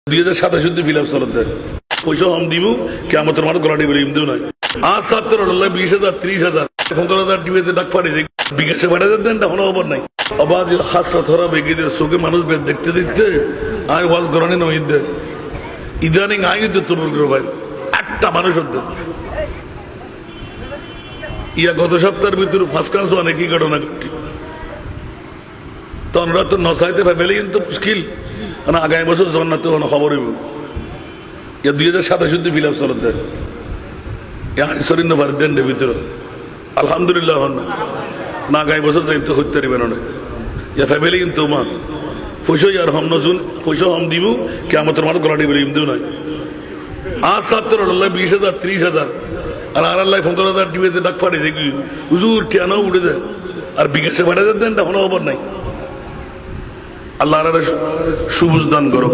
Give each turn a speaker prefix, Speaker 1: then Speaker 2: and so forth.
Speaker 1: 2027 fill up চলতে পয়সা হম দিব কেমতের মাঠ গলাটি বলে ইমদেও নাই আজ 20,000 30,000 15,000 টিভিতে ডাক পাঠিয়ে বিকাশে পাঠিয়ে দেন তখন খবর নাই আবার হাসরা ধরা বেগিদের চোখে মানুষ দেখতে দেখতে আয় ওয়াজ গরণে নয় ইদানিং আয় তরুণ ভাই একটা মানুষ হতে ইয়া গত সপ্তাহের ভিতরে ফার্স্ট ক্লাস অনেকই ঘটনা ঘটি তখন ওরা তো নসাইতে ফেলে কিন্তু মুশকিল কারণ আগামী বছর জন্নাতে কোনো খবর হইব ইয়া 2027 ফিল আপ চলতে শরীর ভারত দেন ভিতরে আলহামদুলিল্লাহ হন না আগামী বছর যাইতে হইতে পারবেন না ইয়া ফ্যামিলি কিন্তু মা পয়সা আর হম নজুন পয়সা হম দিব কেমতের মাঠ গলাটি বলে ইমদেও নাই আজ 20,000 30,000 আর আল্লাহ 15,000 টিভিতে ডাক পাঠিয়ে দেখি হুজুর টিয়ানো উঠে দেয় আর বিকাশে পাঠিয়ে দেন তখন খবর নাই আল্লাহ সুবুজ দান করো।